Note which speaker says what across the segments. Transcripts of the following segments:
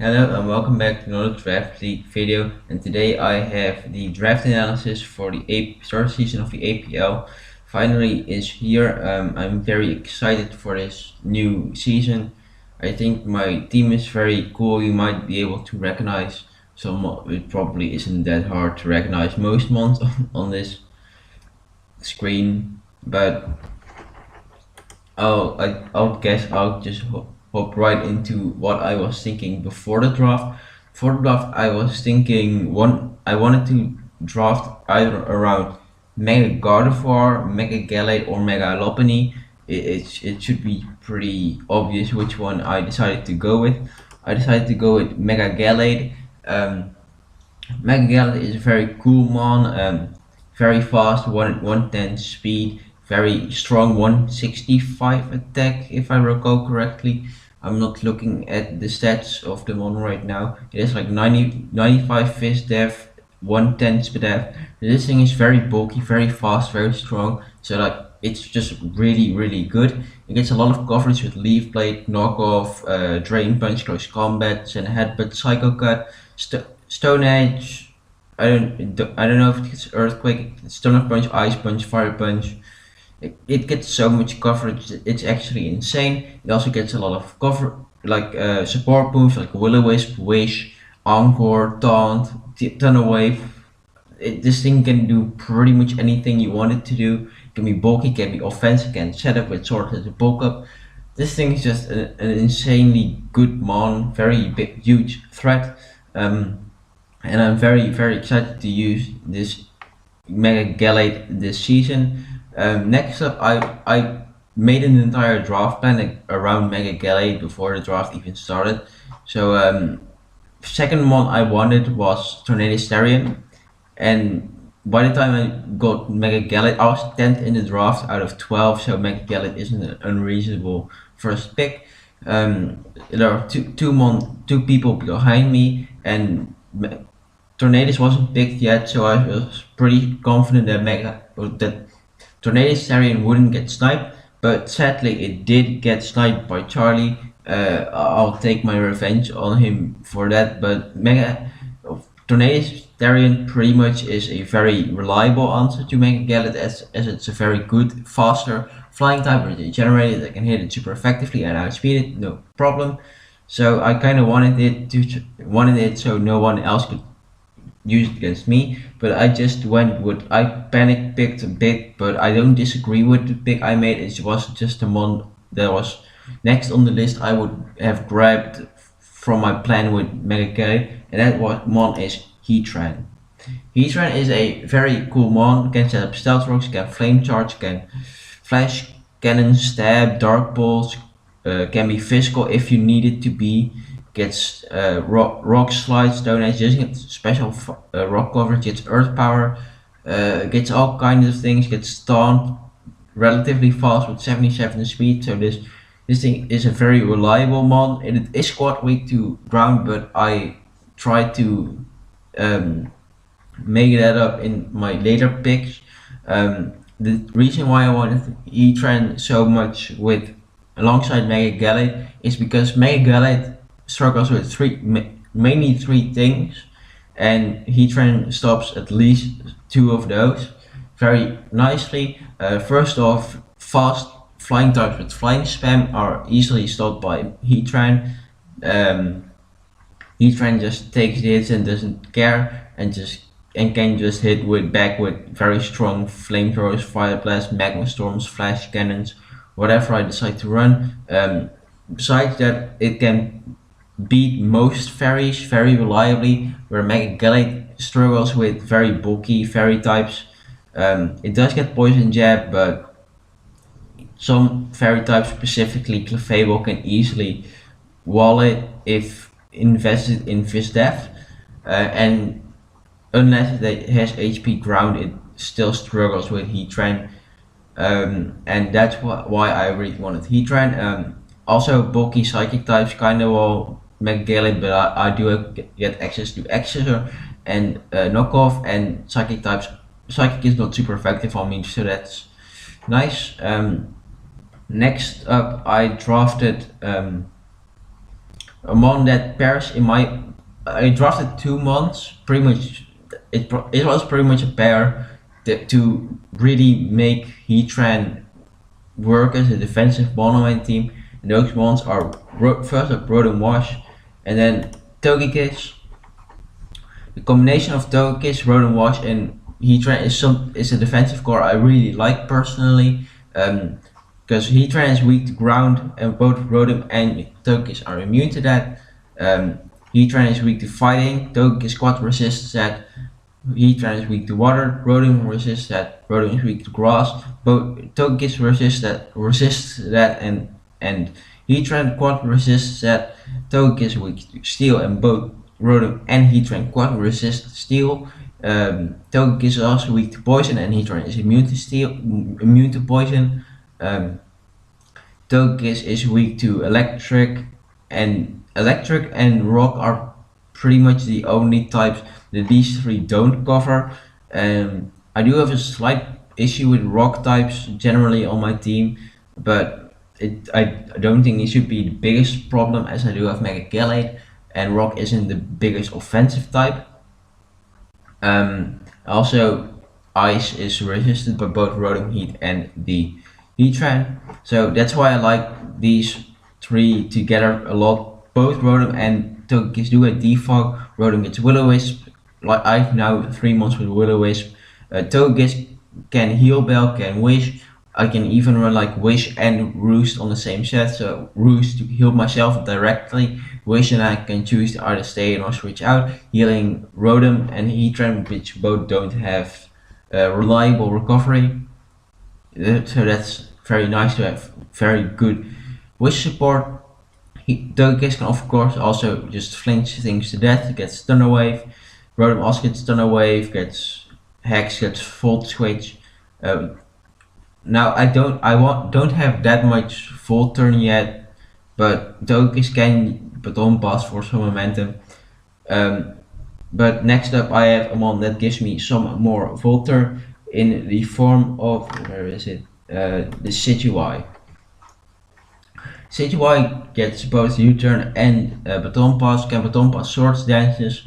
Speaker 1: Hello and welcome back to another Draft League video, and today I have the draft analysis for the start season of the APL. Finally is here. I'm very excited for this new season. I think my team is very cool. You might be able to recognize some. It probably isn't that hard to recognize most months on this screen, but I'll guess I'll just hop right into what I was thinking before the draft. For the draft, I was thinking I wanted to draft either around Mega Gardevoir, Mega Gallade, or Mega Lopunny. It should be pretty obvious which one I decided to go with. I decided to go with Mega Gallade. Mega Gallade is a very cool mon, very fast, 110 speed, very strong 165 attack if I recall correctly. I'm not looking at the stats of the mon right now. It is like 95 fist def, 110 speed def. This thing is very bulky, very fast, very strong. So like it's just really good. It gets a lot of coverage with Leaf Blade, Knockoff, Drain Punch, Close Combat, and Headbutt, Psycho Cut, Stone Edge. I don't know if it's Earthquake, Stone Punch, Ice Punch, Fire Punch. It gets so much coverage, it's actually insane. It also gets a lot of cover, like support moves like Will-O-Wisp, Wish, Encore, Taunt, Tunnel Wave. This thing can do pretty much anything you want it to do. It can be bulky, it can be offensive, can set up with Sword as a bulk up. This thing is just an insanely good mon, very big, huge threat. And I'm very excited to use this Mega Gallade this season. Next up, I made an entire draft plan around Mega Gallade before the draft even started. So second one I wanted was Tornadus, and by the time I got Mega Gallade, I was 10th in the draft out of 12. So Mega Gallade isn't an unreasonable first pick. There are two people behind me, and Tornadus wasn't picked yet, so I was pretty confident that Tornadus wouldn't get sniped, but sadly it did get sniped by Charlie. I'll take my revenge on him for that, but Tornadus pretty much is a very reliable answer to Mega Gallade as it's a very good, faster flying type regenerated that can hit it super effectively and outspeed it, no problem. So I kind of wanted it so no one else could use it against me, but I just went with, I panic picked a bit, but I don't disagree with the pick I made. It was just the mon that was next on the list I would have grabbed from my plan with Mega Gallade, and that mon is Heatran. Heatran is a very cool mon, can set up Stealth Rocks, can Flame Charge, can Flash Cannon, Stab, Dark Balls, can be physical if you need it to be. Gets rock slide, Stone Edge, doesn't get special rock coverage, gets earth power, gets all kinds of things, gets taunt, relatively fast with 77 speed. So this thing is a very reliable mon. It is quite weak to ground, but I tried to make that up in my later picks. The reason why I wanted Heatran so much alongside Mega Gallade is because Mega Gallade struggles with mainly three things, and Heatran stops at least two of those very nicely. First off, fast flying types with flying spam are easily stopped by Heatran. Heatran just takes hits and doesn't care, and can just hit back with very strong flamethrowers, fire blast, magma storms, flash cannons, whatever I decide to run. Besides that, it can beat most fairies very reliably, where Mega Gallade struggles with very bulky fairy types. It does get poison jab, but some fairy types, specifically Clefable, can easily wall it if invested in Visdef, and unless it has HP ground, it still struggles with Heatran, and that's why I really wanted Heatran. Also, bulky psychic types kind of will Mega Gallade, but I do get access to Accessor and Knockoff, and psychic types. Psychic is not super effective on me, so that's nice. Next up, I drafted a mon that pairs in my. I drafted 2 months. Pretty much, it was pretty much a pair to really make Heatran work as a defensive mon on my team. And those mons are first up Rotom Wash, and then Togekiss. The combination of Togekiss, Rotom Wash, and Heatran is a defensive core I really like personally. Because Heatran is weak to ground, and both Rotom and Togekiss are immune to that. Heatran is weak to fighting, Togekiss quad resists that. Heatran is weak to water, Rotom resists that. Rotom is weak to grass, both Togekiss resists that, and Heatran quad resists that. Togekiss is weak to steel, and both Rotom and Heatran quad resist steel. Togekiss is also weak to poison, and Heatran is immune to poison. Togekiss is weak to electric and rock are pretty much the only types that these three don't cover. I do have a slight issue with rock types generally on my team, but I don't think it should be the biggest problem, as I do have Mega Gallade, and rock isn't the biggest offensive type. Also, ice is resisted by both Rotom Heat and the Heatran, so that's why I like these three together a lot. Both Rotom and Togekiss do a defog. Rotom gets Will-O-Wisp. Like I've now 3 months with Will-O-Wisp. Togekiss can heal bell, can wish. I can even run like wish and roost on the same set. So roost to heal myself directly. Wish and I can choose to either stay in or switch out, healing Rotom and Heatran, which both don't have reliable recovery. So that's very nice to have very good wish support. Togekiss can of course also just flinch things to death, gets Thunder Wave. Rotom also gets Thunder Wave, gets Hex, gets Volt Switch. Now don't have that much Volt Turn yet, but Togekiss can Baton Pass for some momentum. But next up I have a mon that gives me some more Volt Turn in the form of, where is it? The Situai. Situai gets both U-turn and Baton Pass, can Baton Pass Swords Dances.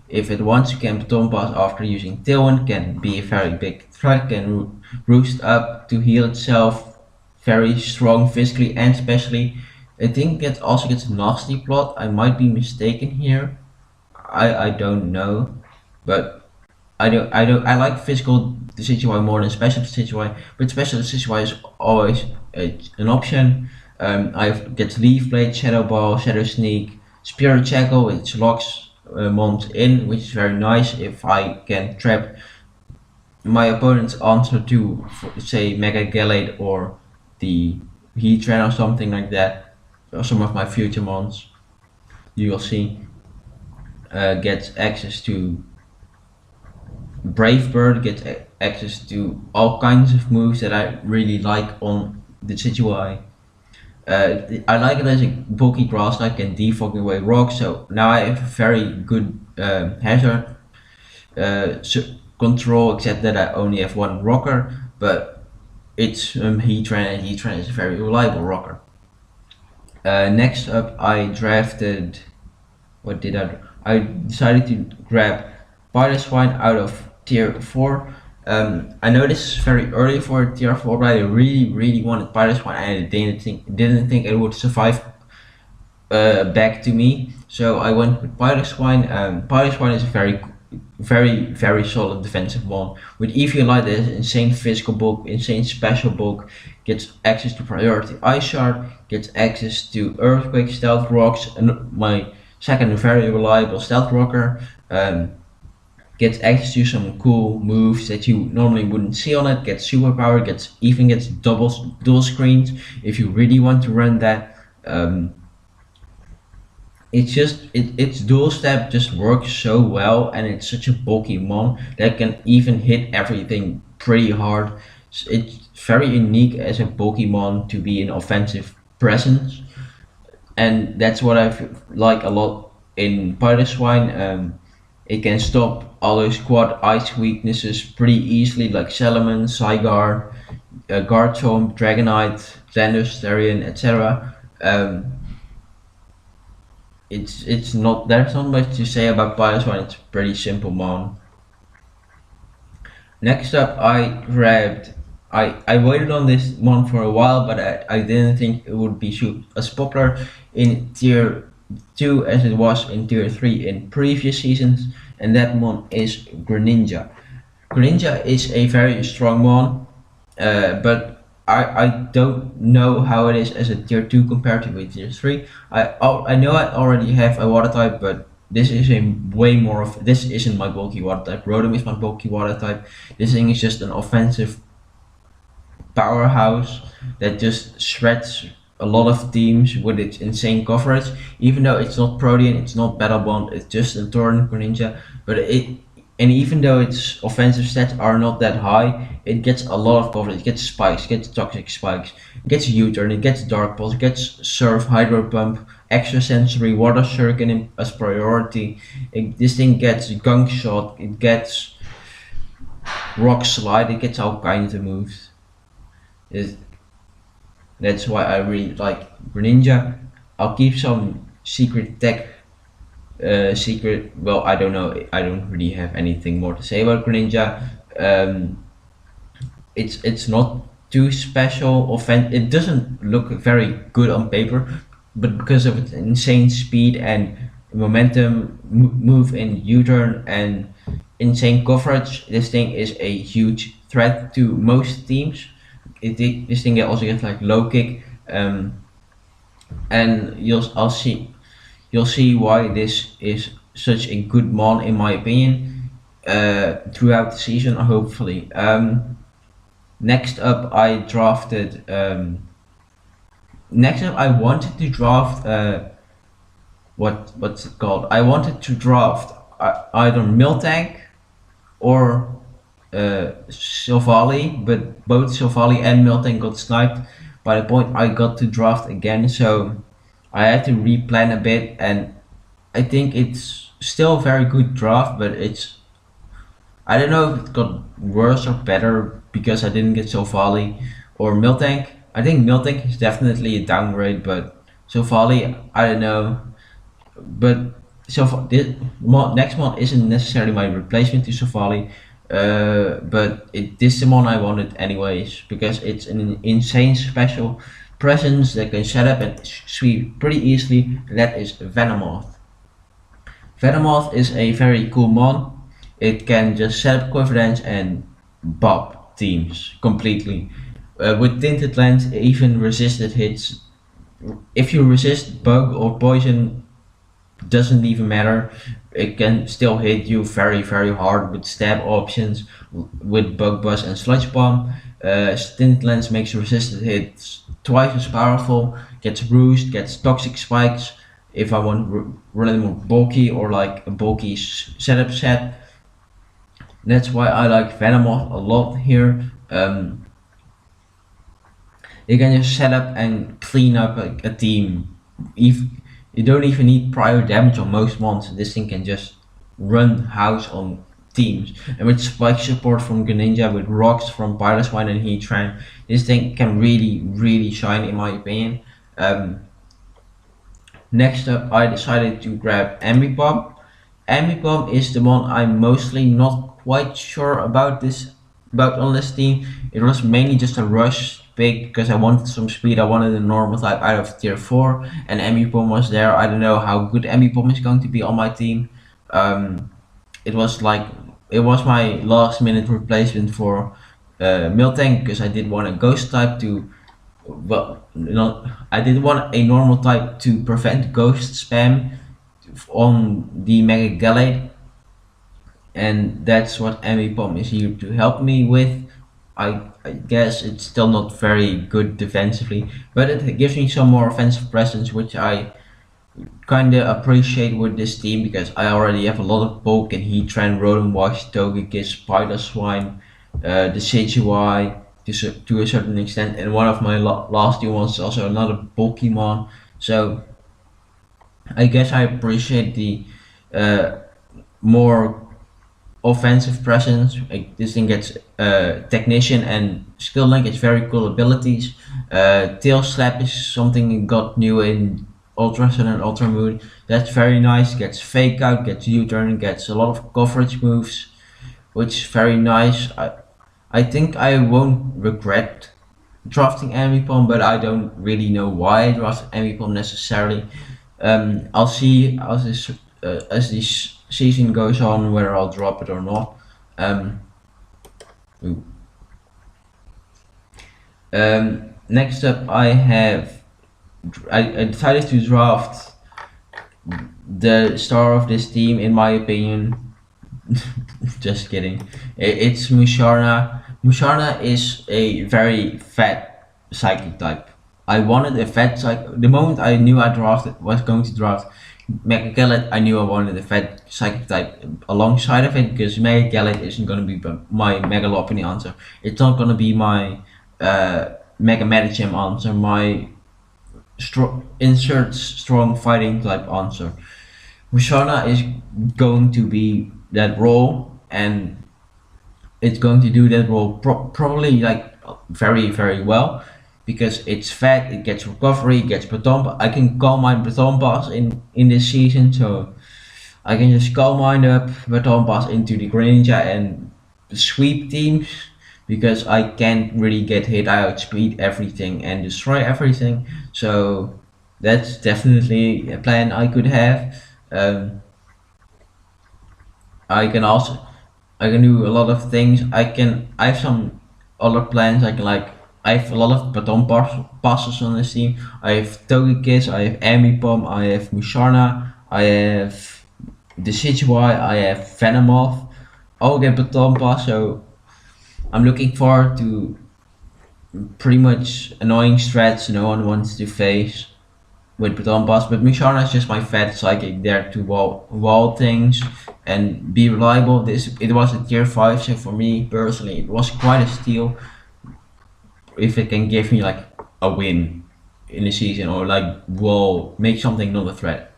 Speaker 1: If it wants, you can Baton Pass after using Tailwind, can be a very big threat, can roost up to heal itself, very strong physically and specially. I think it also gets Nasty Plot, I might be mistaken here. I don't know, but I like physical Decidueye more than special Decidueye, but special Decidueye is always an option. I've get Leaf Blade, Shadow Ball, Shadow Sneak, Spirit Shackle, which locks mons in, which is very nice if I can trap my opponent's answer to, say, Mega Gallade or the Heatran or something like that, or some of my future mons. You will see gets access to Brave Bird, gets access to all kinds of moves that I really like on the Decidueye. I like it as a bulky grass type, can defog away rocks, so now I have very good hazard control, except that I only have one rocker, but it's Heatran, and Heatran is a very reliable rocker. Next up I drafted, what did I do? I decided to grab Piloswine out of tier 4. I know this is very early for tier 4, but I really wanted Piloswine, and I didn't think it would survive back to me. So I went with Piloswine. Piloswine is a very solid defensive one. With EV Light, there's insane physical bulk, insane special bulk, gets access to priority Ice Shard, gets access to Earthquake, Stealth Rocks, and my second very reliable Stealth Rocker. Gets access to some cool moves that you normally wouldn't see on it, gets superpower, even gets dual screens if you really want to run that. Its dual step just works so well, and it's such a bulky mon that can even hit everything pretty hard. So it's very unique as a bulky mon to be an offensive presence, and that's what I like a lot in Piloswine. It can stop all those quad ice weaknesses pretty easily, like Salamence, Zygarde, Garchomp, Dragonite, Xandos, Therian, etc. it's not there's not much to say about Pilot One. It's pretty simple mon. Next up, I waited on this one for a while, but I didn't think it would be as popular in tier 2 as it was in tier 3 in previous seasons, and that one is Greninja. Greninja is a very strong one, but I don't know how it is as a tier 2 compared to a tier 3. I know I already have a water type, but this is a way more of this isn't my bulky water type. Rotom is my bulky water type. This thing is just an offensive powerhouse that just shreds a lot of teams with its insane coverage. Even though it's not Protean, it's not Battle Bond, it's just a Torrent Greninja. But even though its offensive stats are not that high, it gets a lot of coverage. It gets spikes, it gets toxic spikes, it gets U-turn, it gets Dark Pulse, it gets Surf, Hydro Pump, Extra Sensory, Water Shuriken as priority. This thing gets Gunk Shot, it gets Rock Slide, it gets all kinds of moves. Is That's why I really like Greninja. I'll keep some secret tech. Secret. Well, I don't know. I don't really have anything more to say about Greninja. Um, it's not too special. It doesn't look very good on paper, but because of its insane speed and momentum, move in U-turn and insane coverage, this thing is a huge threat to most teams. This thing also gets like low kick, and you'll see why this is such a good mon in my opinion throughout the season. Hopefully, next up I drafted. Next up I wanted to draft what's it called? I wanted to draft either Miltank or Silvally, but both Silvally and Milton got sniped by the point I got to draft again, so I had to replan a bit, and I think it's still a very good draft, but I don't know if it got worse or better because I didn't get Silvally or Miltank. I think Miltank is definitely a downgrade, but Silvally, I don't know. But this next one isn't necessarily my replacement to Silvally, but this is the one I wanted anyways because it's an insane special presence that can set up and sweep pretty easily. And that is Venomoth. Venomoth is a very cool mon. It can just set up confidence and bop teams completely. With tinted lens, even resisted hits. If you resist bug or poison, doesn't even matter. It can still hit you very hard with stab options, with bug buzz and sludge bomb. Stint lens makes resisted hits twice as powerful. Gets roost, gets toxic spikes. If I want really more bulky or like a bulky setup set, that's why I like Venomoth a lot here. You can just set up and clean up a team. If you don't even need prior damage on most mons, this thing can just run house on teams. And with spike support from Greninja, with rocks from Piloswine and Heatran, this thing can really shine in my opinion. Next up, I decided to grab Ambipom. Ambipom is the one I'm mostly not quite sure about on this team. It was mainly just a rush pick because I wanted some speed. I wanted a normal type out of tier 4, and Ambipom was there. I don't know how good Ambipom is going to be on my team. It was my last minute replacement for Miltank because I did want a ghost type to I did want a normal type to prevent ghost spam on the Mega Gallade, and that's what Ambipom is here to help me with. I guess it's still not very good defensively, but it gives me some more offensive presence, which I kinda appreciate with this team because I already have a lot of bulk and Heatran, Rotom Wash, Togekiss, Piloswine, the CGY to a certain extent, and one of my last two ones is also another Pokemon. So I guess I appreciate the more offensive presence. Like this thing gets Technician and Skill Link. It's very cool abilities. Tail Slap is something that got new in Ultra Sun and Ultra Moon. That's very nice. Gets fake out, gets U-turn, gets a lot of coverage moves, which is very nice. I think I won't regret drafting Amipom, but I don't really know why I drafted Amipom necessarily. I'll see as this season goes on whether I'll drop it or not. Um, Next up, I decided to draft the star of this team, in my opinion. Just kidding. It's Musharna. Musharna is a very fat psychic type. I wanted a fat psychic. The moment I knew I was going to draft Mega Gallet, I knew I wanted a fat psychic type alongside of it, because Mega Gallet isn't going to be my Mega Lopunny answer. It's not going to be my Mega Medicham answer. My insert strong fighting type answer. Musharna is going to be that role, and it's going to do that role probably like very well, because it's fat, it gets recovery, it gets baton. I can call my baton pass in this season, so I can just call mine up, baton pass into the Greninja and sweep teams, because I can't really get hit. I outspeed everything and destroy everything, so that's definitely a plan I could have. I can also I can do a lot of things. I have some other plans. I have a lot of passes on this team. I have Togekiss, I have Ambipom, I have Musharna, I have Decidueye, I have Venomoth. All get baton pass, so I'm looking forward to pretty much annoying strats no one wants to face with baton pass. But Musharna is just my fat psychic there to wall things and be reliable. It was a tier 5, so for me personally it was quite a steal if it can give me like a win in the season, or like wall make something not a threat.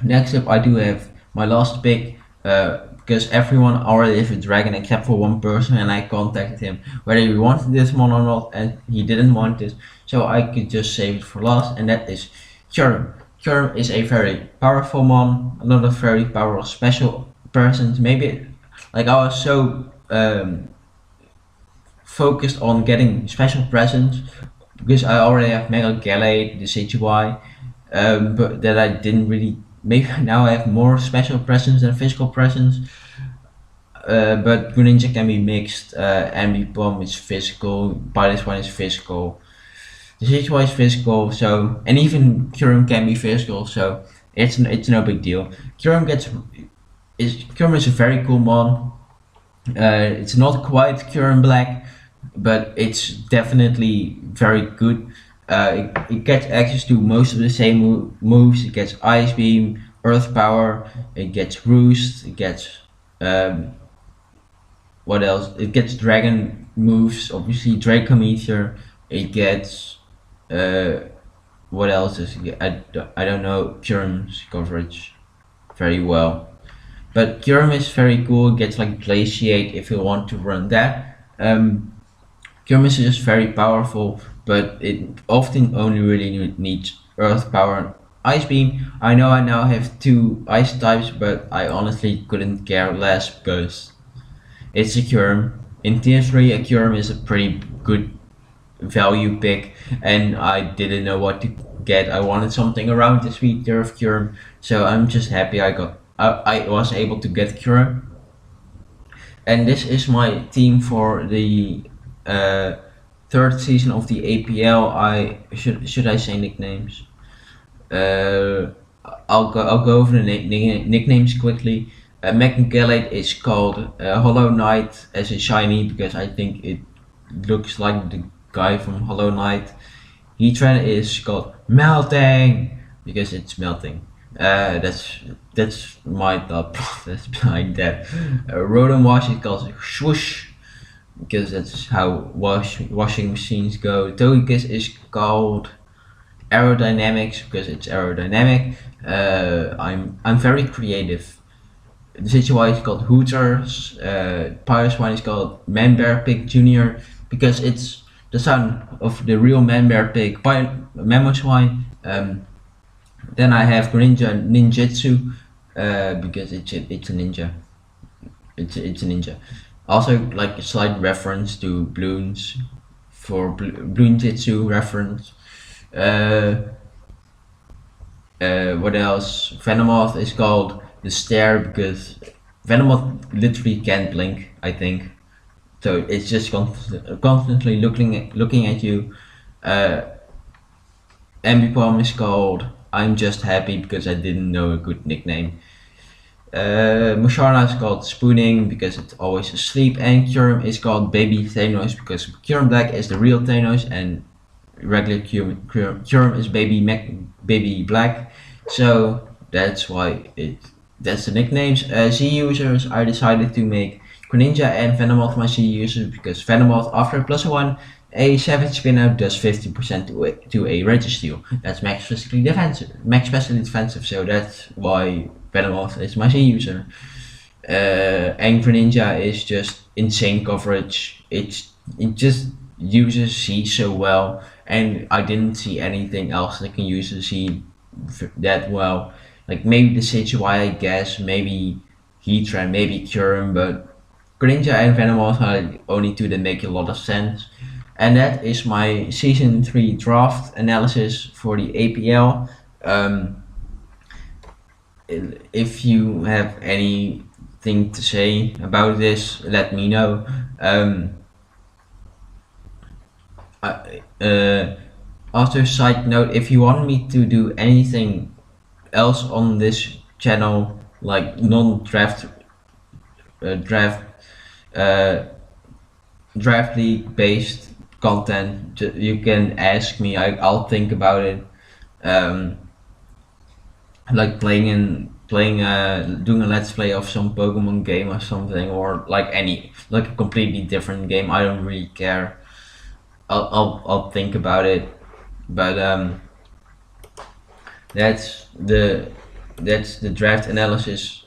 Speaker 1: Next up, I do have my last pick, because everyone already has a dragon except for one person, and I contacted him whether he wanted this one or not, and he didn't want this, so I could just save it for last, and that is Kyurem. Kyurem is a very powerful mon, a lot of very powerful special presents. Maybe like I was so focused on getting special presents because I already have Mega Gallade, the Decidueye, but that I didn't really. Maybe now I have more special presents than physical presents. But Greninja can be mixed. Ambipom is physical. Pilot's one is physical. The Decidueye is physical. So, and even Kyurem can be physical. So it's no big deal. Kyurem is a very cool mon. It's not quite Kyurem Black, but it's definitely very good. It gets access to most of the same moves. It gets Ice Beam, Earth Power, it gets Roost, it gets what else? It gets Dragon moves, obviously Draco Meteor. It gets what else does it get? I don't know Kyurem's coverage very well, but Kyurem is very cool. It gets like Glaciate if you want to run that. Kyurem is just very powerful, but it often only really needs Earth Power and Ice Beam. I know I now have 2 Ice types, but I honestly couldn't care less because it's a Kyurem. In tier 3, a Kyurem is a pretty good value pick, and I didn't know what to get. I wanted something around the sweet tier of Kyurem, so I'm just happy I was able to get Kyurem. And this is my team for the third season of the APL. Should I say nicknames? I'll go over the nicknames quickly. Gallade is called Hollow Knight as a Shaymin because I think it looks like the guy from Hollow Knight. Heatran is called Melting because it's melting. That's my thought process behind that. Rotom Wash is called Swoosh because that's how washing machines go. Togekiss is called Aerodynamics because it's aerodynamic. I'm very creative. The Decidueye is called Hooters. Pyrus one is called Manbear Pig Jr. because it's the son of the real Manbear Pig, Mamoswine. Um, then I have Greninja Ninjutsu because it's a ninja. It's a ninja. Also, like a slight reference to Bloons for Bloon Jitsu reference. Uh, what else? Venomoth is called the Stare because Venomoth literally can't blink, I think. So it's just constantly looking at you. Uh, Ambipom is called I'm Just Happy because I didn't know a good nickname. Musharna is called Spooning because it's always asleep, and Kyurem is called Baby Thanos because Kyurem Black is the real Thanos and regular Kyurem is Baby Black. So that's the nicknames. Z users, I decided to make Greninja and Venomoth my Z users because Venomoth after +1 a Savage Spinner does 50% to a Registeel. That's max physically defensive, max specially defensive, so that's why Venomoth is my Z user. And Greninja is just insane coverage. It just uses Z so well, and I didn't see anything else that can use the Z that well. Like maybe the Sichuai, I guess, maybe Heatran, maybe Kyurem, but Greninja and Venomoth are the only two that make a lot of sense. And that is my season 3 draft analysis for the APL. If you have anything to say about this, let me know. Also, side note, if you want me to do anything else on this channel, like non-draft draft draft league based content, you can ask me. I'll think about it. Like doing a let's play of some Pokemon game or something, or like a completely different game. I don't really care. I'll think about it, but that's the draft analysis,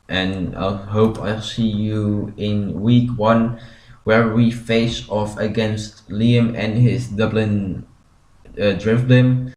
Speaker 1: and I hope I'll see you in week 1, where we face off against Liam and his Dublin Drifblim.